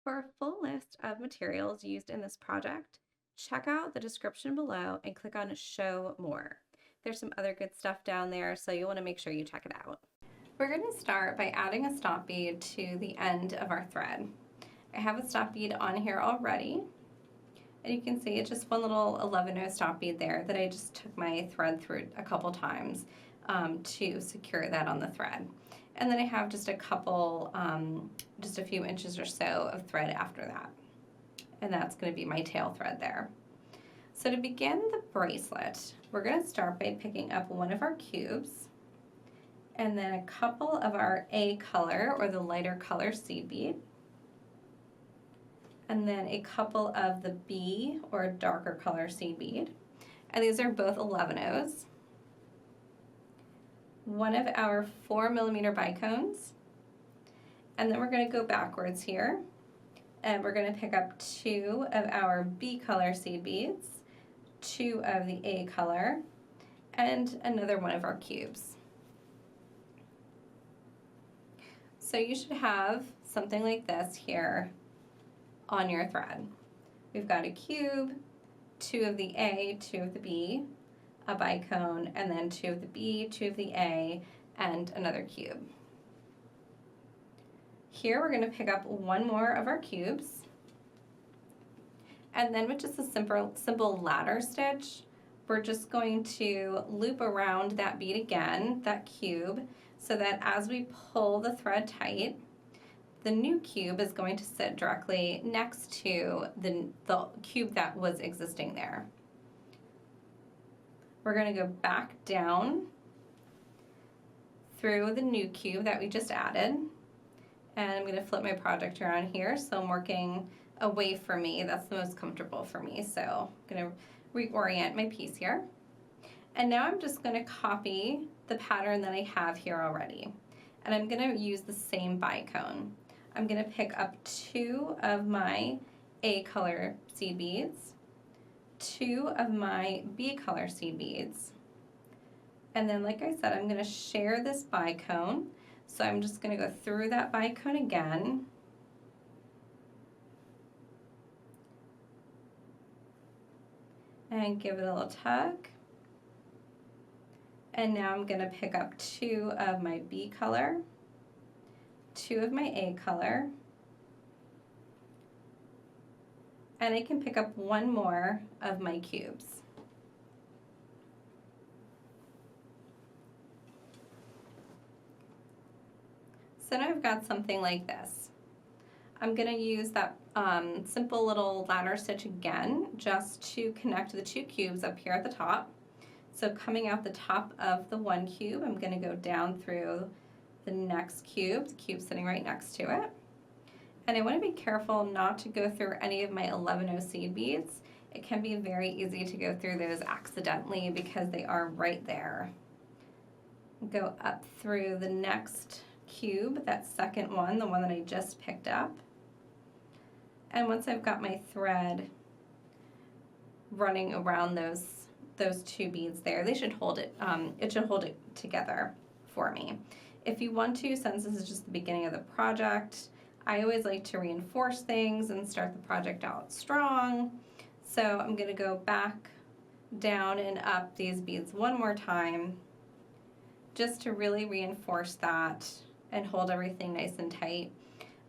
For a full list of materials used in this project, check out the description below and click on Show More. There's some other good stuff down there, so you'll want to make sure you check it out. We're going to start by adding a stop bead to the end of our thread. I have a stop bead on here already, and you can see it's just one little 11-0 stop bead there that I just took my thread through a couple times to secure that on the thread. And then I have just a couple, just a few inches or so of thread after that. And that's going to be my tail thread there. So to begin the bracelet, we're going to start by picking up one of our cubes and then a couple of our A color or the lighter color seed bead, and then a couple of the B or darker color seed bead. And these are both 11-0s. One of our 4mm bicones, and then we're going to go backwards here, and we're going to pick up two of our B color seed beads, two of the A color, and another one of our cubes. So you should have something like this here on your thread. We've got a cube, two of the A, two of the B, a bicone, and then two of the B, two of the A, and another cube. Here we're going to pick up one more of our cubes, and then with just a simple ladder stitch, we're just going to loop around that bead again, that cube, so that as we pull the thread tight, the new cube is going to sit directly next to the cube that was existing there. We're going to go back down through the new cube that we just added, and I'm going to flip my project around here so I'm working away from me. That's the most comfortable for me, so I'm going to reorient my piece here. And now I'm just going to copy the pattern that I have here already, and I'm going to use the same bicone. I'm going to pick up two of my A color seed beads, two of my B color seed beads, and then like I said, I'm going to share this bicone, so I'm just going to go through that bicone again, and give it a little tug, and now I'm going to pick up two of my B color, two of my A color, and I can pick up one more of my cubes. So now I've got something like this. I'm going to use that simple little ladder stitch again just to connect the two cubes up here at the top. So coming out the top of the one cube, I'm going to go down through the next cube, the cube sitting right next to it. And I want to be careful not to go through any of my 11-0 seed beads. It can be very easy to go through those accidentally because they are right there. Go up through the next cube, that second one, the one that I just picked up. And once I've got my thread running around those two beads there, they should hold it, it should hold it together for me. If you want to, since this is just the beginning of the project, I always like to reinforce things and start the project out strong. So I'm going to go back down and up these beads one more time just to really reinforce that and hold everything nice and tight.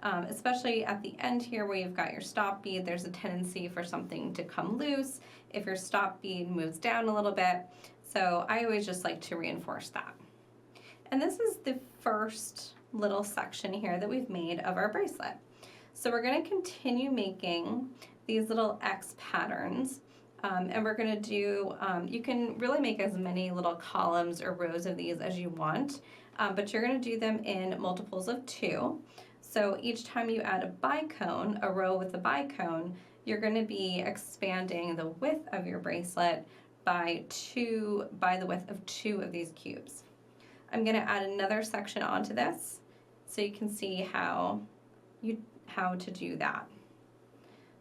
Especially at the end here where you've got your stop bead, there's a tendency for something to come loose if your stop bead moves down a little bit. So I always just like to reinforce that. And this is the first little section here that we've made of our bracelet. So we're going to continue making these little X patterns, and we're going to do, you can really make as many little columns or rows of these as you want, but you're going to do them in multiples of 2. So each time you add a bicone, a row with a bicone, you're going to be expanding the width of your bracelet by the width of 2 of these cubes. I'm going to add another section onto this so you can see how to do that.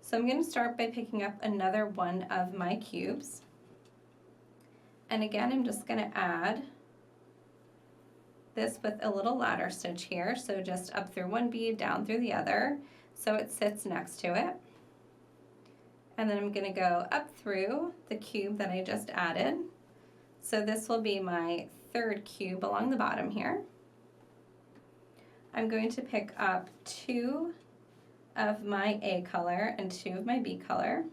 So I'm going to start by picking up another one of my cubes, and again I'm just going to add this with a little ladder stitch here, so just up through one bead, down through the other, so it sits next to it. And then I'm going to go up through the cube that I just added. So this will be my third cube along the bottom here. I'm going to pick up 2 of my A color and 2 of my B color,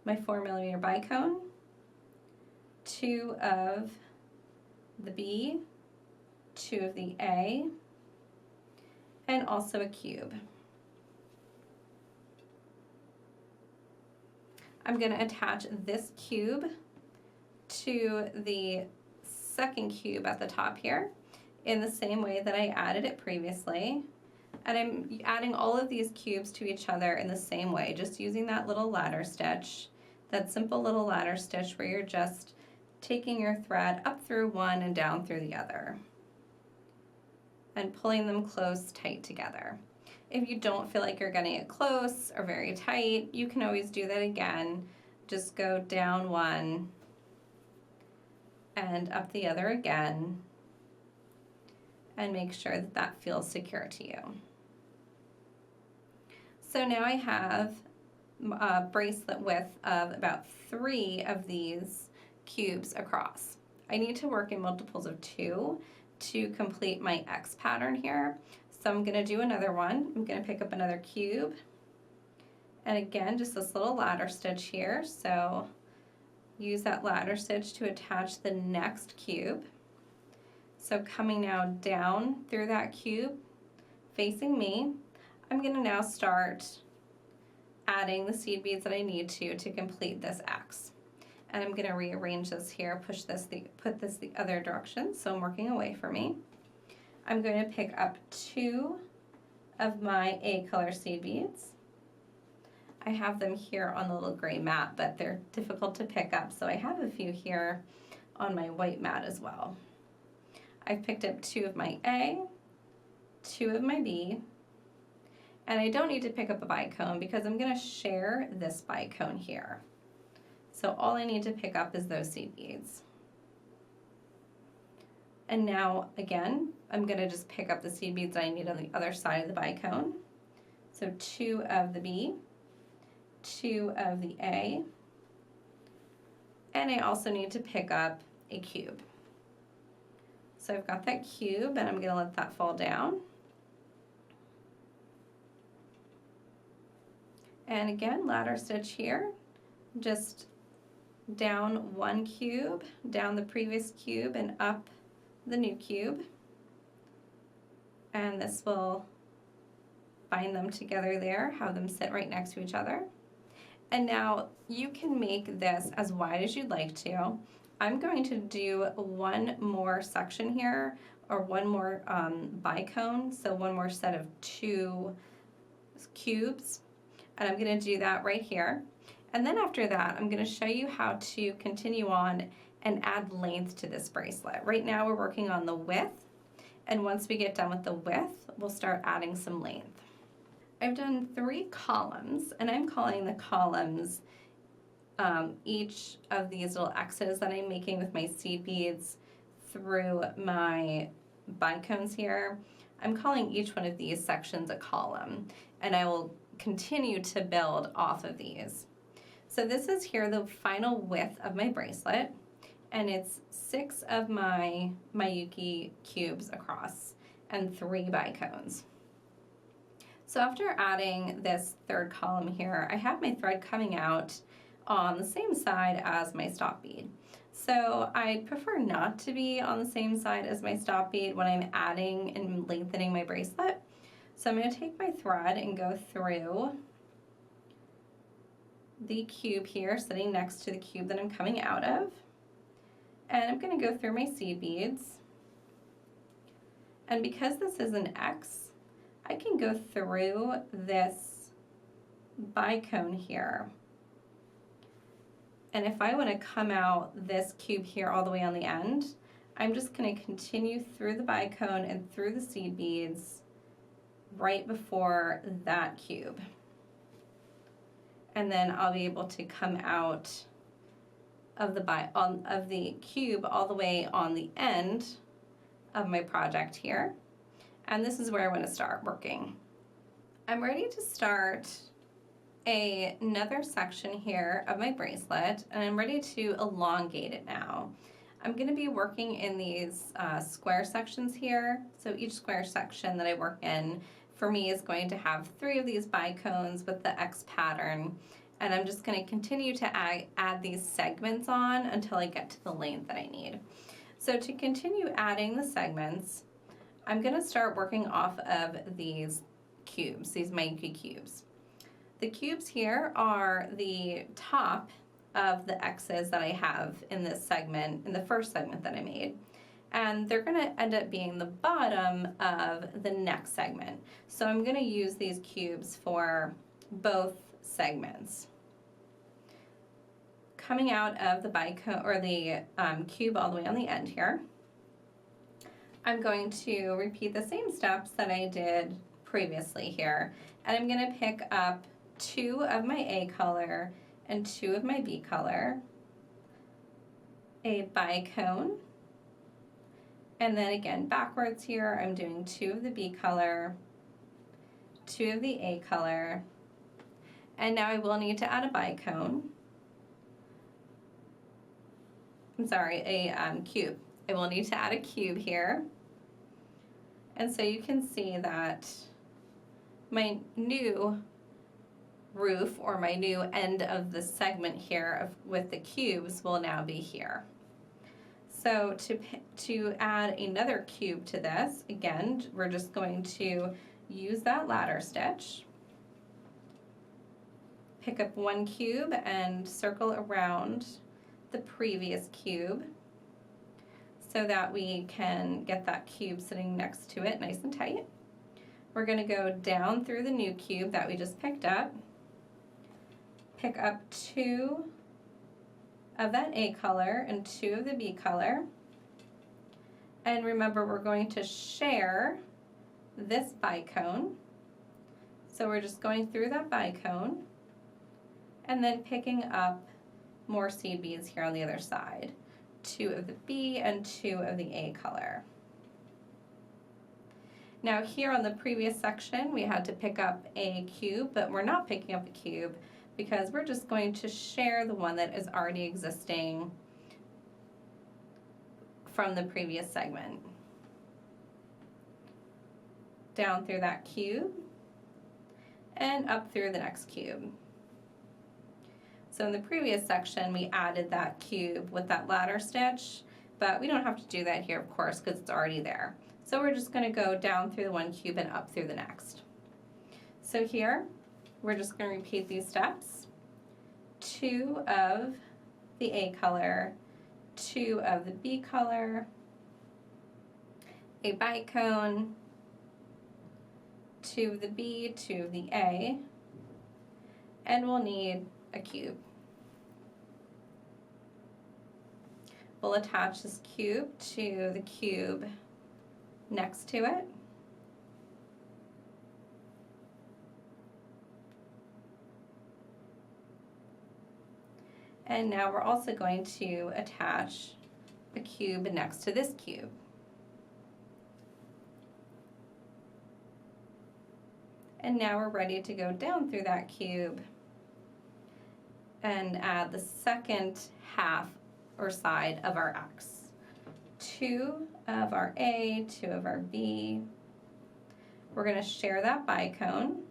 my 4mm bicone, 2 of the B, 2 of the A, and also a cube. I'm going to attach this cube to the second cube at the top here in the same way that I added it previously. And I'm adding all of these cubes to each other in the same way, just using that little ladder stitch, that simple little ladder stitch where you're just taking your thread up through one and down through the other and pulling them close, tight together. If you don't feel like you're getting it close or very tight, you can always do that again. Just go down one and up the other again, and make sure that that feels secure to you. So now I have a bracelet width of about 3 of these cubes across. I need to work in multiples of 2 to complete my X pattern here. So I'm going to do another one. I'm going to pick up another cube, and again just this little ladder stitch here. So use that ladder stitch to attach the next cube. So coming now down through that cube facing me, I'm going to now start adding the seed beads that I need to complete this X. And I'm going to rearrange this here, put this the other direction, so I'm working away from me. I'm going to pick up 2 of my A color seed beads. I have them here on the little gray mat, but they're difficult to pick up, so I have a few here on my white mat as well. I've picked up 2 of my A, 2 of my B, and I don't need to pick up a bicone because I'm going to share this bicone here. So all I need to pick up is those seed beads. And now, again, I'm going to just pick up the seed beads I need on the other side of the bicone. So 2 of the B, 2 of the A, and I also need to pick up a cube. So I've got that cube, and I'm going to let that fall down. And again, ladder stitch here, just down 1 cube, down the previous cube, and up the new cube. And this will bind them together there, have them sit right next to each other. And now you can make this as wide as you'd like to. I'm going to do one more section here, or one more bicone, so one more set of 2 cubes, and I'm going to do that right here. And then after that, I'm going to show you how to continue on and add length to this bracelet. Right now we're working on the width, and once we get done with the width, we'll start adding some length. I've done 3 columns, and I'm calling the columns each of these little X's that I'm making with my seed beads through my bicones here. I'm calling each one of these sections a column, and I will continue to build off of these. So this is here the final width of my bracelet, and it's 6 of my Miyuki cubes across and 3 bicones. So after adding this third column here, I have my thread coming out on the same side as my stop bead. So I prefer not to be on the same side as my stop bead when I'm adding and lengthening my bracelet. So I'm going to take my thread and go through the cube here, sitting next to the cube that I'm coming out of. And I'm going to go through my seed beads. And because this is an X, I can go through this bicone here. And if I want to come out this cube here all the way on the end, I'm just going to continue through the bicone and through the seed beads right before that cube. And then I'll be able to come out of the cube all the way on the end of my project here. And this is where I want to start working. I'm ready to start another section here of my bracelet, and I'm ready to elongate it now. I'm going to be working in these square sections here. So each square section that I work in for me is going to have 3 of these bicones with the X pattern, and I'm just going to continue to add these segments on until I get to the length that I need. So to continue adding the segments, I'm going to start working off of these cubes, these Miyuki cubes. The cubes here are the top of the X's that I have in this segment, in the first segment that I made. And they're going to end up being the bottom of the next segment. So I'm going to use these cubes for both segments. Coming out of the bicone, or the cube all the way on the end here, I'm going to repeat the same steps that I did previously here. And I'm going to pick up 2 of my A color and 2 of my B color, a bicone, and then again backwards here I'm doing 2 of the B color, 2 of the A color, and now I will need to add a bicone. I'm sorry, a cube. I will need to add a cube here. And so you can see that my new roof, or my new end of the segment here with the cubes, will now be here. So to add another cube to this, again, we're just going to use that ladder stitch, pick up 1 cube and circle around the previous cube so that we can get that cube sitting next to it nice and tight. We're going to go down through the new cube that we just picked up, pick up 2 of that A color and 2 of the B color. And remember, we're going to share this bicone. So we're just going through that bicone and then picking up more seed beads here on the other side. 2 of the B and 2 of the A color. Now here on the previous section, we had to pick up a cube, but we're not picking up a cube because we're just going to share the one that is already existing from the previous segment. Down through that cube and up through the next cube. So in the previous section, we added that cube with that ladder stitch, but we don't have to do that here, of course, because it's already there. So we're just going to go down through the 1 cube and up through the next. So here, we're just going to repeat these steps. 2 of the A color, 2 of the B color, a bicone, 2 of the B, 2 of the A, and we'll need a cube. We'll attach this cube to the cube next to it. And now we're also going to attach a cube next to this cube. And now we're ready to go down through that cube and add the second half or side of our X. 2 of our A, 2 of our B. We're going to share that bicone.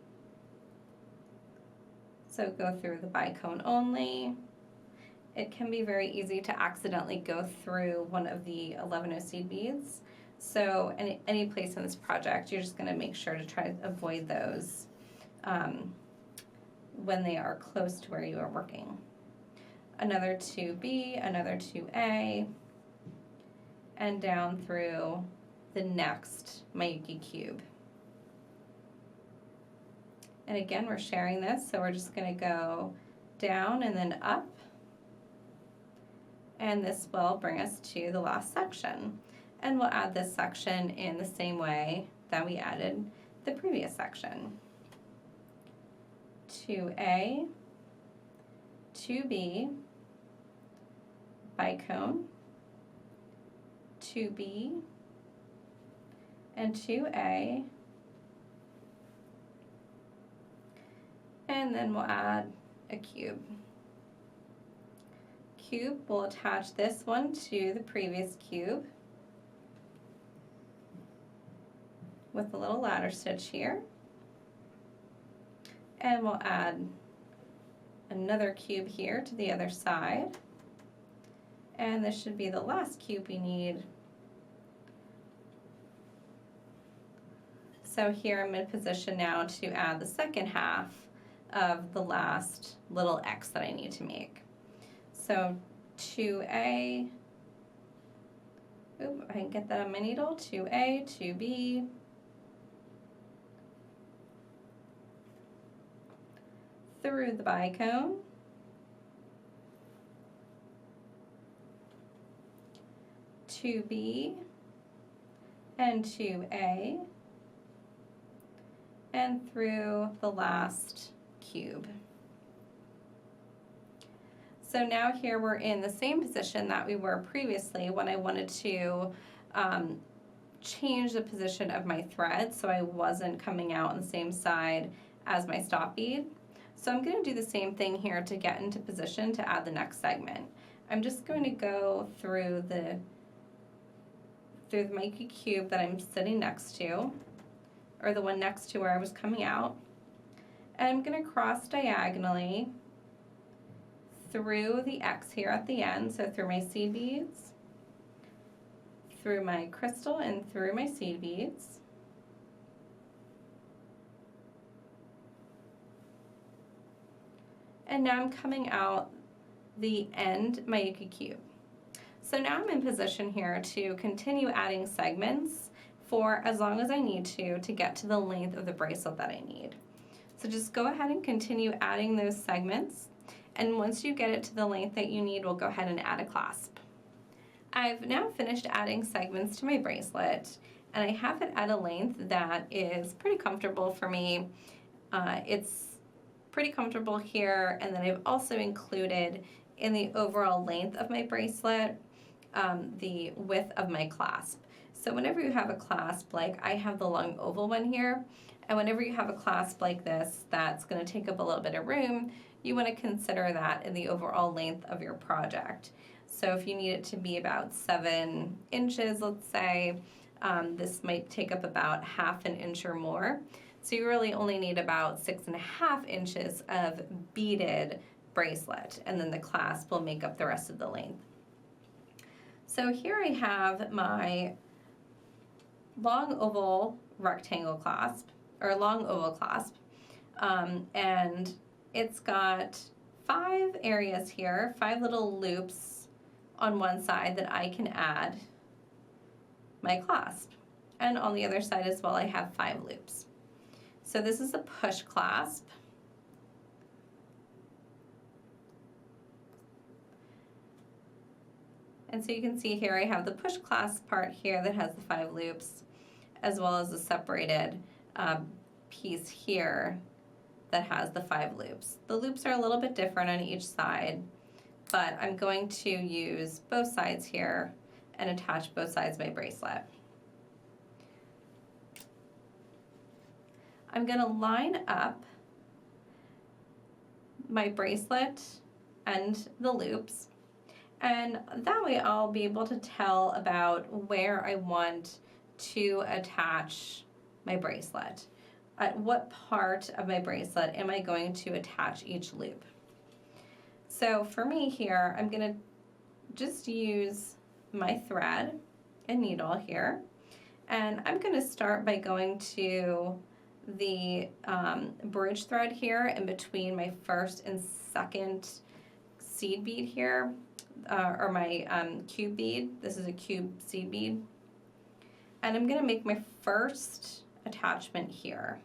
So go through the bicone only. It can be very easy to accidentally go through one of the 11 seed beads. So any place in this project, you're just going to make sure to try to avoid those when they are close to where you are working. Another 2B, another 2A, and down through the next Miyuki cube. And again, we're sharing this, so we're just going to go down and then up. And this will bring us to the last section. And we'll add this section in the same way that we added the previous section. 2A, 2B, bicone, 2B, and 2A, And then we'll add a cube. We'll attach this one to the previous cube with a little ladder stitch here. And we'll add another cube here to the other side. And this should be the last cube we need. So here I'm in position now to add the second half of the last little X that I need to make. So 2A, I can get that on my needle, 2A, 2B, through the bicone, 2B, and 2A, and through the last cube. So now here we're in the same position that we were previously when I wanted to change the position of my thread so I wasn't coming out on the same side as my stop bead. So I'm going to do the same thing here to get into position to add the next segment. I'm just going to go through the Miyuki cube that I'm sitting next to, or the one next to where I was coming out, and I'm going to cross diagonally through the X here at the end, so through my seed beads, through my crystal, and through my seed beads. And now I'm coming out the end Miyuki cube. So now I'm in position here to continue adding segments for as long as I need to get to the length of the bracelet that I need. So just go ahead and continue adding those segments, and once you get it to the length that you need, we'll go ahead and add a clasp. I've now finished adding segments to my bracelet, and I have it at a length that is pretty comfortable for me. It's pretty comfortable here, and then I've also included in the overall length of my bracelet the width of my clasp. So whenever you have a clasp, like I have the long oval one here, and whenever you have a clasp like this that's going to take up a little bit of room, you want to consider that in the overall length of your project. So if you need it to be about 7 inches, let's say, this might take up about ½ an inch or more. So you really only need about 6½ inches of beaded bracelet, and then the clasp will make up the rest of the length. So here I have my long oval rectangle clasp, or long oval clasp, and it's got 5 areas here, 5 little loops on one side that I can add my clasp, and on the other side as well I have 5 loops. So this is a push clasp. And so you can see here I have the push clasp part here that has the 5 loops, as well as the separated piece here that has the 5 loops. The loops are a little bit different on each side, but I'm going to use both sides here and attach both sides of my bracelet. I'm going to line up my bracelet and the loops, and that way I'll be able to tell about where I want to attach my bracelet. At what part of my bracelet am I going to attach each loop? So for me here, I'm going to just use my thread and needle here, and I'm going to start by going to the bridge thread here in between my first and second seed bead here, or my cube bead. This is a cube seed bead. And I'm going to make my first attachment here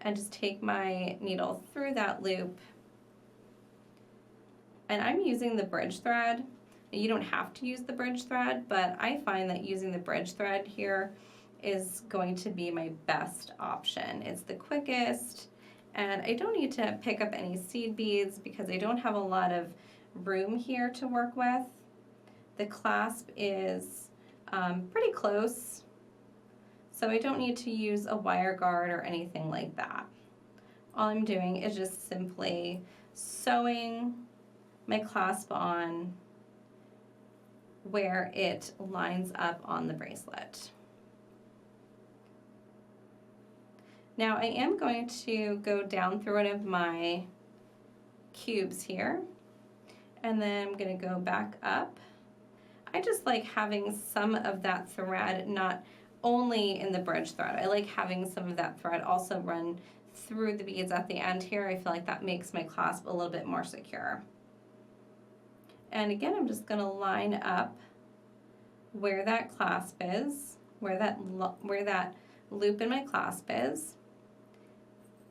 and just take my needle through that loop. And I'm using the bridge thread. You don't have to use the bridge thread, but I find that using the bridge thread here is going to be my best option. It's the quickest, and I don't need to pick up any seed beads because I don't have a lot of room here to work with. The clasp is pretty close, so I don't need to use a wire guard or anything like that. all I'm doing is just simply sewing my clasp on where it lines up on the bracelet. Now I am going to go down through one of my cubes here, and then I'm going to go back up. I just like having some of that thread not only in the bridge thread. I like having some of that thread also run through the beads at the end here. I feel like that makes my clasp a little bit more secure. And again, I'm just going to line up where that clasp is, where that loop in my clasp is.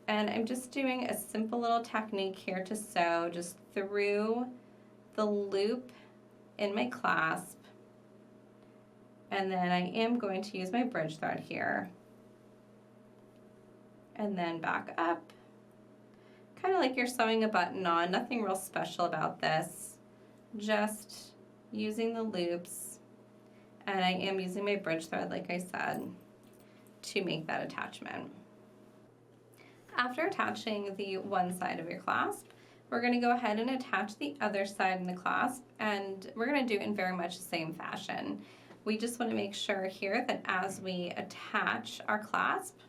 And I'm just doing a simple little technique here to sew just through the loop in my clasp. And then I am going to use my bridge thread here. And then back up. Kind of like you're sewing a button on, nothing real special about this. Just using the loops. And I am using my bridge thread, like I said, to make that attachment. After attaching the one side of your clasp, we're going to go ahead and attach the other side in the clasp, and we're going to do it in very much the same fashion. We just want to make sure here that as we attach our clasp,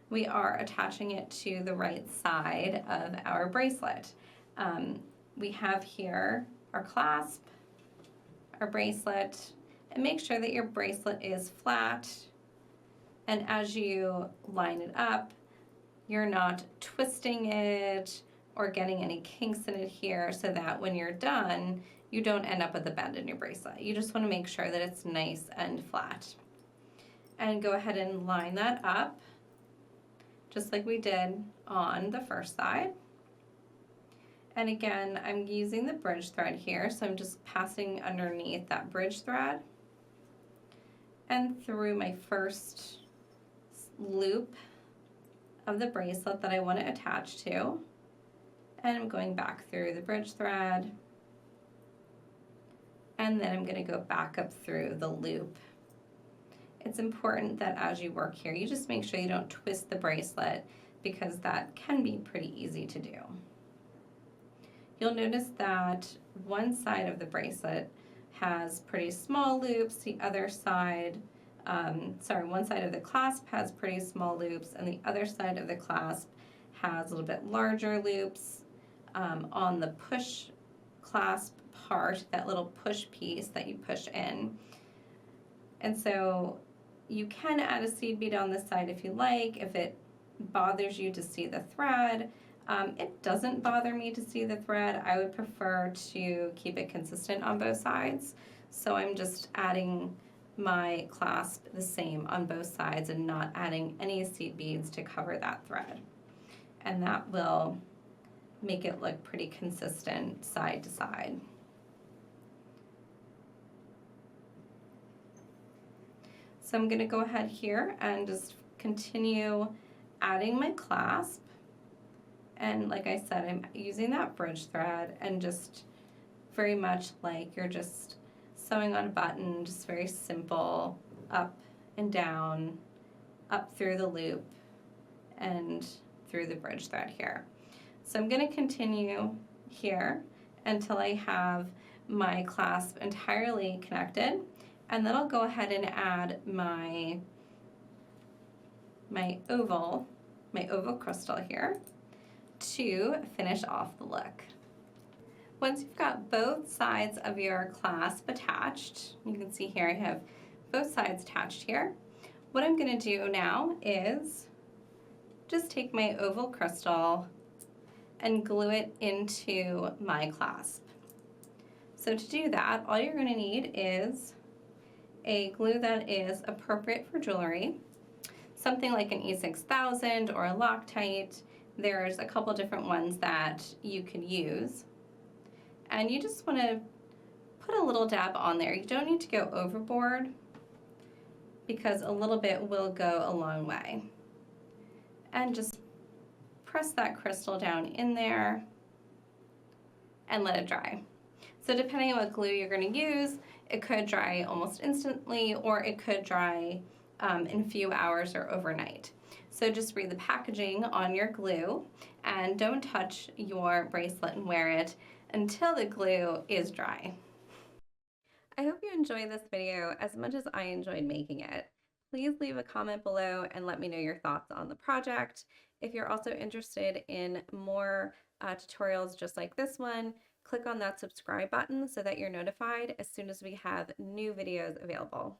we are attaching it to the right side of our bracelet. We have here our clasp, our bracelet, and make sure that your bracelet is flat, and as you line it up, you're not twisting it or getting any kinks in it here, so that when you're done, you don't end up with a bend in your bracelet. You just want to make sure that it's nice and flat. And go ahead and line that up, just like we did on the first side. And again, I'm using the bridge thread here, so I'm just passing underneath that bridge thread and through my first loop of the bracelet that I want to attach to, and I'm going back through the bridge thread, and then I'm going to go back up through the loop. It's important that as you work here, you just make sure you don't twist the bracelet, because that can be pretty easy to do. You'll notice that one side of the bracelet has pretty small loops, the other side one side of the clasp has pretty small loops, and the other side of the clasp has a little bit larger loops. On the push clasp part, that little push piece that you push in. And so you can add a seed bead on this side if you like, if it bothers you to see the thread. It doesn't bother me to see the thread. I would prefer to keep it consistent on both sides. So I'm just adding my clasp the same on both sides and not adding any seed beads to cover that thread. And that will make it look pretty consistent side to side. So I'm going to go ahead here and just continue adding my clasp. And like I said, I'm using that bridge thread, and just very much like you're just sewing on a button, just very simple, up and down, up through the loop, and through the bridge thread here. So I'm going to continue here until I have my clasp entirely connected, and then I'll go ahead and add my oval crystal here to finish off the look. Once you've got both sides of your clasp attached, you can see here I have both sides attached here. What I'm going to do now is just take my oval crystal and glue it into my clasp. So to do that, all you're going to need is a glue that is appropriate for jewelry, something like an E6000 or a Loctite. There's a couple different ones that you could use. And you just want to put a little dab on there. You don't need to go overboard, because a little bit will go a long way. And just press that crystal down in there and let it dry. So depending on what glue you're going to use, it could dry almost instantly, or it could dry in a few hours or overnight. So just read the packaging on your glue and don't touch your bracelet and wear it until the glue is dry. I hope you enjoyed this video as much as I enjoyed making it. Please leave a comment below and let me know your thoughts on the project. If you're also interested in more tutorials just like this one, click on that subscribe button so that you're notified as soon as we have new videos available.